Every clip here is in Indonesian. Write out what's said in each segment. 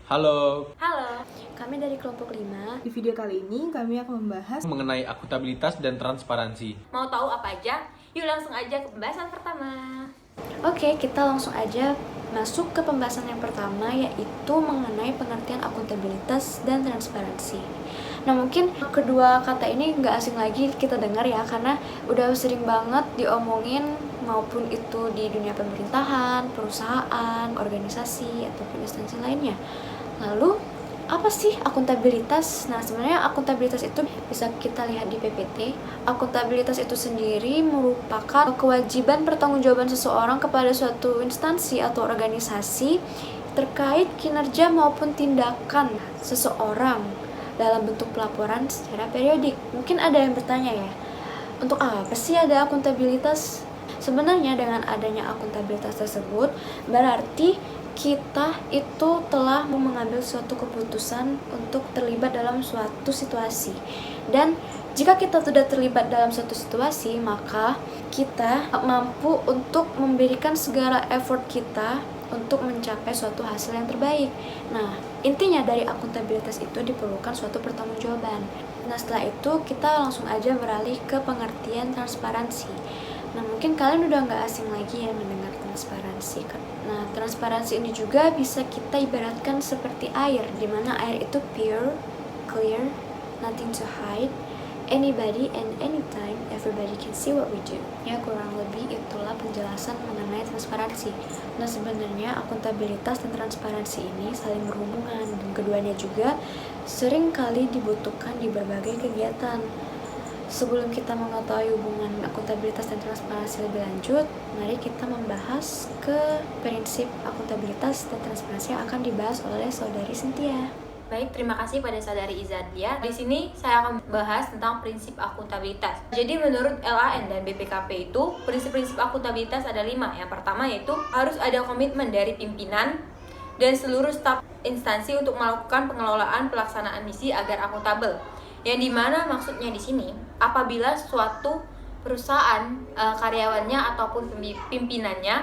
Halo, Halo, kami dari kelompok 5. Di video kali ini kami akan membahas mengenai akuntabilitas dan transparansi. Mau tahu apa aja? Yuk langsung aja ke pembahasan pertama. Oke, kita langsung aja masuk ke pembahasan yang pertama, yaitu mengenai pengertian akuntabilitas dan transparansi. Nah, mungkin kedua kata ini nggak asing lagi kita dengar ya, karena udah sering banget diomongin, maupun itu di dunia pemerintahan, perusahaan, organisasi, ataupun instansi lainnya. Lalu, apa sih akuntabilitas? Nah, sebenarnya akuntabilitas itu bisa kita lihat di PPT. Akuntabilitas itu sendiri merupakan kewajiban pertanggungjawaban seseorang kepada suatu instansi atau organisasi terkait kinerja maupun tindakan seseorang dalam bentuk pelaporan secara periodik. Mungkin ada yang bertanya ya, untuk apa sih ada akuntabilitas? Sebenarnya dengan adanya akuntabilitas tersebut berarti kita itu telah mengambil suatu keputusan untuk terlibat dalam suatu situasi. Dan jika kita sudah terlibat dalam suatu situasi, maka kita mampu untuk memberikan segala effort kita untuk mencapai suatu hasil yang terbaik. Nah, intinya dari akuntabilitas itu diperlukan suatu pertanggungjawaban. Nah, setelah itu kita langsung aja beralih ke pengertian transparansi. Nah, mungkin kalian udah nggak asing lagi ya mendengar transparansi kan. Nah, transparansi ini juga bisa kita ibaratkan seperti air, di mana air itu pure, clear, nothing to hide, anybody and anytime, everybody can see what we do. Ya, kurang lebih itulah penjelasan mengenai transparansi. Nah, sebenarnya akuntabilitas dan transparansi ini saling berhubungan, dan keduanya juga sering kali dibutuhkan di berbagai kegiatan. Sebelum kita mengetahui hubungan akuntabilitas dan transparansi lebih lanjut, mari kita membahas ke prinsip akuntabilitas dan transparansi yang akan dibahas oleh saudari Cynthia. Baik, terima kasih pada saudari Izandia. Di sini saya akan membahas tentang prinsip akuntabilitas. Jadi menurut LAN dan BPKP itu, prinsip-prinsip akuntabilitas ada 5. Yang pertama yaitu harus ada komitmen dari pimpinan dan seluruh staf instansi untuk melakukan pengelolaan pelaksanaan misi agar akuntabel. Yang dimana maksudnya di sini, apabila suatu perusahaan karyawannya ataupun pimpinannya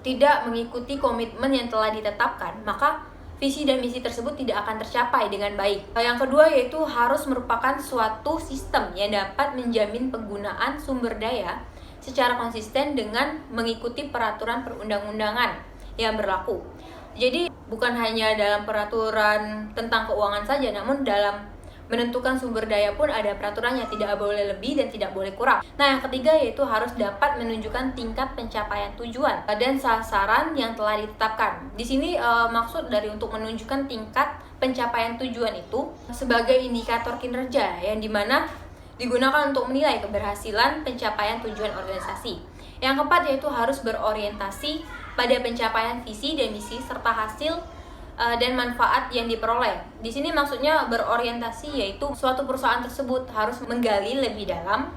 tidak mengikuti komitmen yang telah ditetapkan, maka visi dan misi tersebut tidak akan tercapai dengan baik. Yang kedua yaitu harus merupakan suatu sistem yang dapat menjamin penggunaan sumber daya secara konsisten dengan mengikuti peraturan perundang-undangan yang berlaku. Jadi bukan hanya dalam peraturan tentang keuangan saja, namun dalam menentukan sumber daya pun ada peraturannya, tidak boleh lebih dan tidak boleh kurang. Nah, yang ketiga yaitu harus dapat menunjukkan tingkat pencapaian tujuan dan sasaran yang telah ditetapkan. Di sini maksud dari untuk menunjukkan tingkat pencapaian tujuan itu sebagai indikator kinerja yang dimana digunakan untuk menilai keberhasilan pencapaian tujuan organisasi. Yang keempat yaitu harus berorientasi pada pencapaian visi dan misi serta hasil dan manfaat yang diperoleh. Di sini maksudnya berorientasi yaitu suatu perusahaan tersebut harus menggali lebih dalam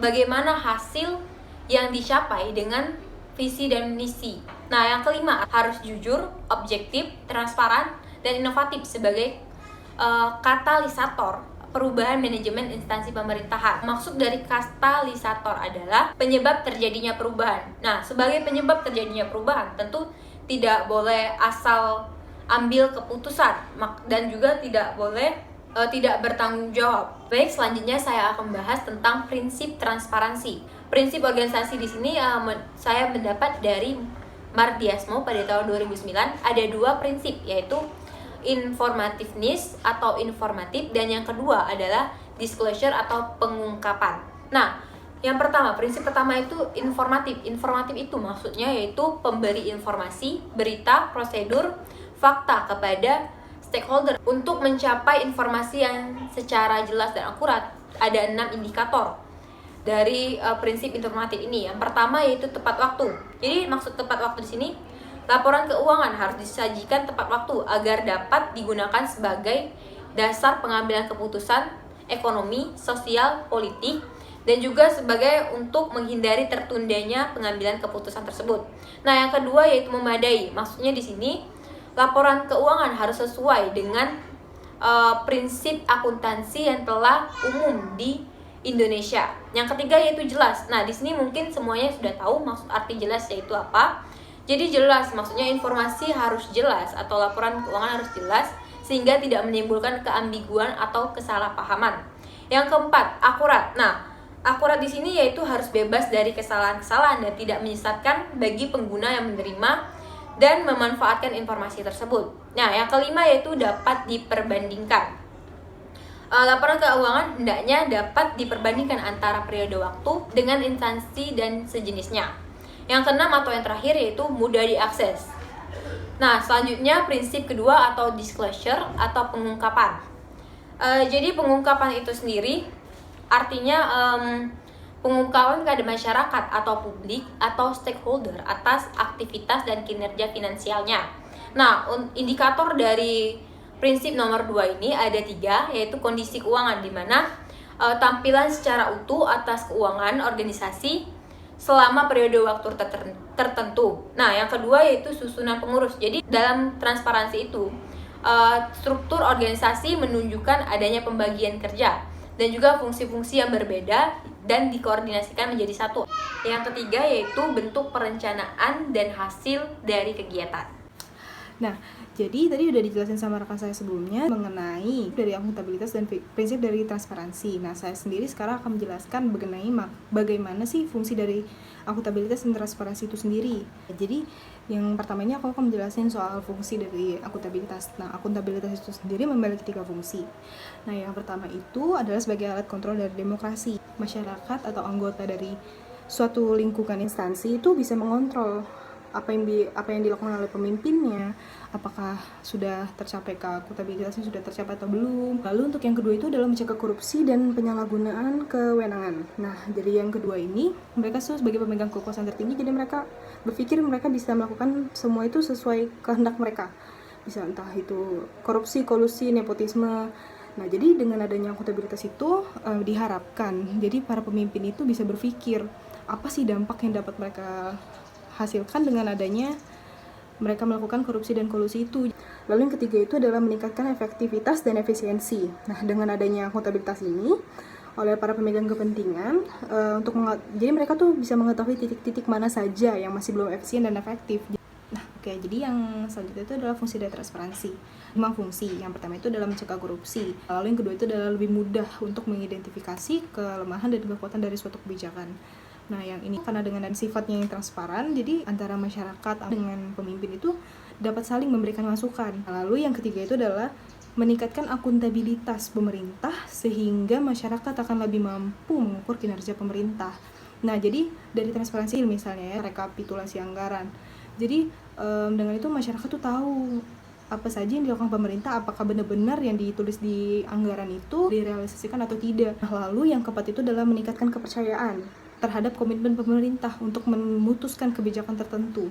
bagaimana hasil yang dicapai dengan visi dan misi. Nah, yang kelima harus jujur, objektif, transparan, dan inovatif sebagai katalisator perubahan manajemen instansi pemerintahan. Maksud dari katalisator adalah penyebab terjadinya perubahan. Nah, sebagai penyebab terjadinya perubahan tentu tidak boleh asal ambil keputusan dan juga tidak boleh tidak bertanggung jawab. Baik, selanjutnya saya akan membahas tentang prinsip transparansi. Prinsip organisasi di sini saya mendapat dari Mardiasmo pada tahun 2009. Ada 2 prinsip, yaitu informativeness atau informatif, dan yang kedua adalah disclosure atau pengungkapan. Nah, yang pertama, prinsip pertama itu informatif. Informatif itu maksudnya yaitu pemberi informasi, berita, prosedur, fakta kepada stakeholder untuk mencapai informasi yang secara jelas dan akurat. Ada 6 indikator dari prinsip informatif ini. Yang pertama yaitu tepat waktu. Jadi maksud tepat waktu di sini, laporan keuangan harus disajikan tepat waktu agar dapat digunakan sebagai dasar pengambilan keputusan ekonomi, sosial, politik, dan juga sebagai untuk menghindari tertundanya pengambilan keputusan tersebut. Nah, yang kedua yaitu memadai. Maksudnya di sini laporan keuangan harus sesuai dengan prinsip akuntansi yang telah umum di Indonesia. Yang ketiga yaitu jelas. Nah, di sini mungkin semuanya sudah tahu maksud arti jelas yaitu apa. Jadi jelas, maksudnya informasi harus jelas atau laporan keuangan harus jelas sehingga tidak menimbulkan keambiguan atau kesalahpahaman. Yang keempat, akurat. Nah, akurat di sini yaitu harus bebas dari kesalahan-kesalahan dan tidak menyesatkan bagi pengguna yang menerima dan memanfaatkan informasi tersebut. Nah, yang kelima yaitu dapat diperbandingkan. Laporan keuangan hendaknya dapat diperbandingkan antara periode waktu dengan instansi dan sejenisnya. Yang keenam atau yang terakhir yaitu mudah diakses. Nah, selanjutnya prinsip kedua atau disclosure atau pengungkapan. Jadi pengungkapan itu sendiri artinya pengungkapan kepada masyarakat atau publik atau stakeholder atas aktivitas dan kinerja finansialnya. Nah, indikator dari prinsip nomor 2 ini ada 3, yaitu kondisi keuangan, di mana tampilan secara utuh atas keuangan organisasi selama periode waktu tertentu. Nah, yang kedua yaitu susunan pengurus. Jadi dalam transparansi itu struktur organisasi menunjukkan adanya pembagian kerja dan juga fungsi-fungsi yang berbeda dan dikoordinasikan menjadi satu. Yang ketiga yaitu bentuk perencanaan dan hasil dari kegiatan. Nah, jadi tadi udah dijelasin sama rekan saya sebelumnya mengenai dari akuntabilitas dan prinsip dari transparansi. Nah, saya sendiri sekarang akan menjelaskan mengenai bagaimana sih fungsi dari akuntabilitas dan transparansi itu sendiri. Jadi, yang pertama ini aku akan menjelaskan soal fungsi dari akuntabilitas. Nah, akuntabilitas itu sendiri memiliki 3 fungsi. Nah, yang pertama itu adalah sebagai alat kontrol dari demokrasi. Masyarakat atau anggota dari suatu lingkungan instansi itu bisa mengontrol apa yang dilakukan oleh pemimpinnya, apakah sudah tercapai akuntabilitasnya sudah tercapai atau belum. Lalu untuk yang kedua itu adalah mencegah korupsi dan penyalahgunaan kewenangan. Nah, jadi yang kedua ini mereka sebagai pemegang kekuasaan tertinggi, jadi mereka berpikir mereka bisa melakukan semua itu sesuai kehendak mereka. Bisa entah itu korupsi, kolusi, nepotisme. Nah, jadi dengan adanya akuntabilitas itu diharapkan jadi para pemimpin itu bisa berpikir apa sih dampak yang dapat mereka hasilkan dengan adanya mereka melakukan korupsi dan kolusi itu. Lalu yang ketiga itu adalah meningkatkan efektivitas dan efisiensi. Nah, dengan adanya akuntabilitas ini oleh para pemegang kepentingan jadi mereka tuh bisa mengetahui titik-titik mana saja yang masih belum efisien dan efektif. Nah, oke, jadi yang selanjutnya itu adalah fungsi dari transparansi. 5 fungsi. Yang pertama itu adalah mencegah korupsi. Lalu yang kedua itu adalah lebih mudah untuk mengidentifikasi kelemahan dan kekuatan dari suatu kebijakan. Nah, yang ini karena dengan sifatnya yang transparan, jadi antara masyarakat dengan pemimpin itu dapat saling memberikan masukan. Lalu yang ketiga itu adalah meningkatkan akuntabilitas pemerintah sehingga masyarakat akan lebih mampu mengukur kinerja pemerintah. Nah, jadi dari transparansi misalnya ya, rekapitulasi anggaran. Jadi dengan itu masyarakat tuh tahu apa saja yang dilakukan pemerintah, apakah benar-benar yang ditulis di anggaran itu direalisasikan atau tidak. Nah, lalu yang keempat itu adalah meningkatkan kepercayaan terhadap komitmen pemerintah untuk memutuskan kebijakan tertentu.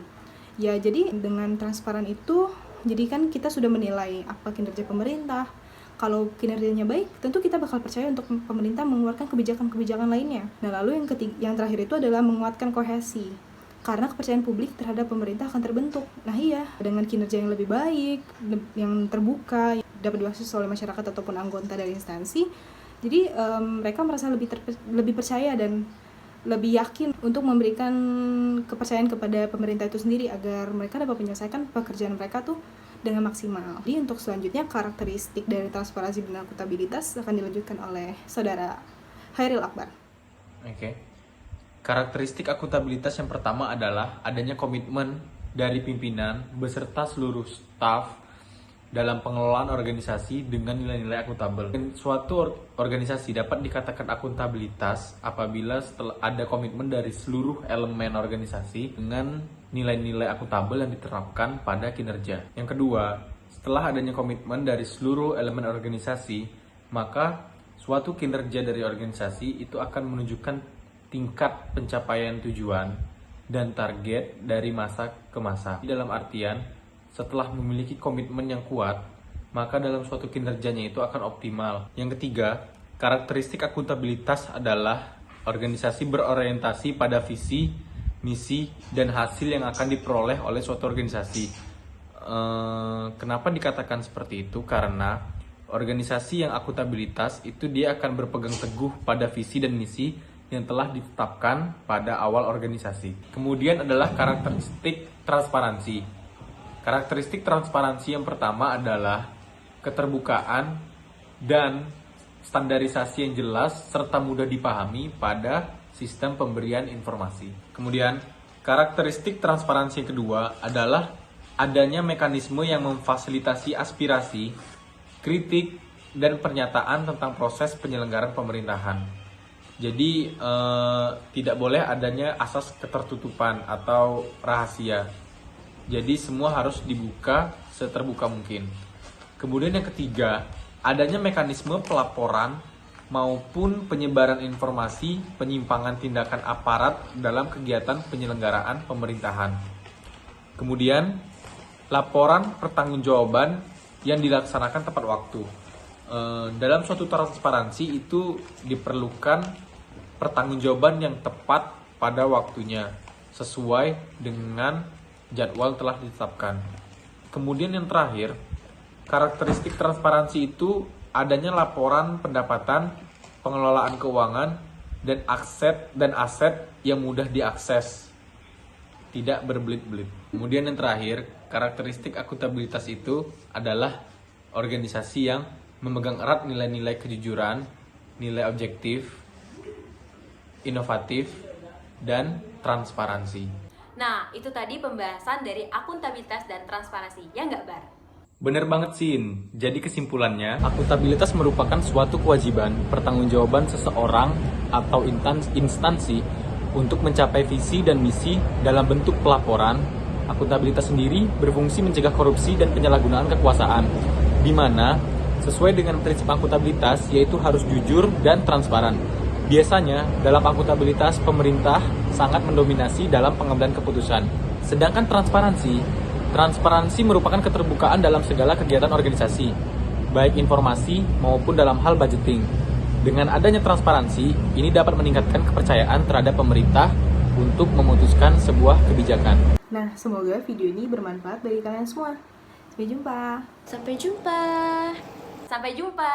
Ya, jadi dengan transparan itu, jadi kan kita sudah menilai apa kinerja pemerintah. Kalau kinerjanya baik, tentu kita bakal percaya untuk pemerintah mengeluarkan kebijakan-kebijakan lainnya. Nah, lalu yang terakhir itu adalah menguatkan kohesi. Karena kepercayaan publik terhadap pemerintah akan terbentuk. Nah iya, dengan kinerja yang lebih baik, yang terbuka, dapat diakses oleh masyarakat ataupun anggota dari instansi, jadi mereka merasa lebih percaya dan lebih yakin untuk memberikan kepercayaan kepada pemerintah itu sendiri agar mereka dapat menyelesaikan pekerjaan mereka tuh dengan maksimal. Jadi untuk selanjutnya karakteristik dari transparansi dan akuntabilitas akan dilanjutkan oleh saudara Hairil Akbar. Oke. Karakteristik akuntabilitas yang pertama adalah adanya komitmen dari pimpinan beserta seluruh staf dalam pengelolaan organisasi dengan nilai-nilai akuntabel. Suatu organisasi dapat dikatakan akuntabilitas apabila ada komitmen dari seluruh elemen organisasi dengan nilai-nilai akuntabel yang diterapkan pada kinerja. Yang kedua, setelah adanya komitmen dari seluruh elemen organisasi, maka suatu kinerja dari organisasi itu akan menunjukkan tingkat pencapaian tujuan dan target dari masa ke masa. Dalam artian, setelah memiliki komitmen yang kuat, maka dalam suatu kinerjanya itu akan optimal. Yang ketiga, karakteristik akuntabilitas adalah organisasi berorientasi pada visi, misi, dan hasil yang akan diperoleh oleh suatu organisasi. Kenapa dikatakan seperti itu? Karena organisasi yang akuntabilitas itu dia akan berpegang teguh pada visi dan misi yang telah ditetapkan pada awal organisasi. Kemudian adalah karakteristik transparansi. Karakteristik transparansi yang pertama adalah keterbukaan dan standarisasi yang jelas serta mudah dipahami pada sistem pemberian informasi. Kemudian, karakteristik transparansi yang kedua adalah adanya mekanisme yang memfasilitasi aspirasi, kritik, dan pernyataan tentang proses penyelenggaraan pemerintahan. Jadi tidak boleh adanya asas ketertutupan atau rahasia. Jadi semua harus dibuka seterbuka mungkin. Kemudian yang ketiga, adanya mekanisme pelaporan maupun penyebaran informasi penyimpangan tindakan aparat dalam kegiatan penyelenggaraan pemerintahan. Kemudian laporan pertanggungjawaban yang dilaksanakan tepat waktu. Dalam suatu transparansi itu diperlukan pertanggungjawaban yang tepat pada waktunya sesuai dengan jadwal telah ditetapkan. Kemudian yang terakhir, karakteristik transparansi itu adanya laporan pendapatan, pengelolaan keuangan, dan aset yang mudah diakses, tidak berbelit-belit. Kemudian yang terakhir, karakteristik akuntabilitas itu adalah organisasi yang memegang erat nilai-nilai kejujuran, nilai objektif, inovatif, dan transparansi. Nah, itu tadi pembahasan dari akuntabilitas dan transparansi, ya nggak, Bar? Bener banget, Sin. Jadi kesimpulannya, akuntabilitas merupakan suatu kewajiban pertanggungjawaban seseorang atau instansi untuk mencapai visi dan misi dalam bentuk pelaporan. Akuntabilitas sendiri berfungsi mencegah korupsi dan penyalahgunaan kekuasaan, di mana sesuai dengan prinsip akuntabilitas yaitu harus jujur dan transparan. Biasanya, dalam akuntabilitas, pemerintah sangat mendominasi dalam pengambilan keputusan. Sedangkan transparansi merupakan keterbukaan dalam segala kegiatan organisasi, baik informasi maupun dalam hal budgeting. Dengan adanya transparansi, ini dapat meningkatkan kepercayaan terhadap pemerintah untuk memutuskan sebuah kebijakan. Nah, semoga video ini bermanfaat bagi kalian semua. Sampai jumpa. Sampai jumpa. Sampai jumpa!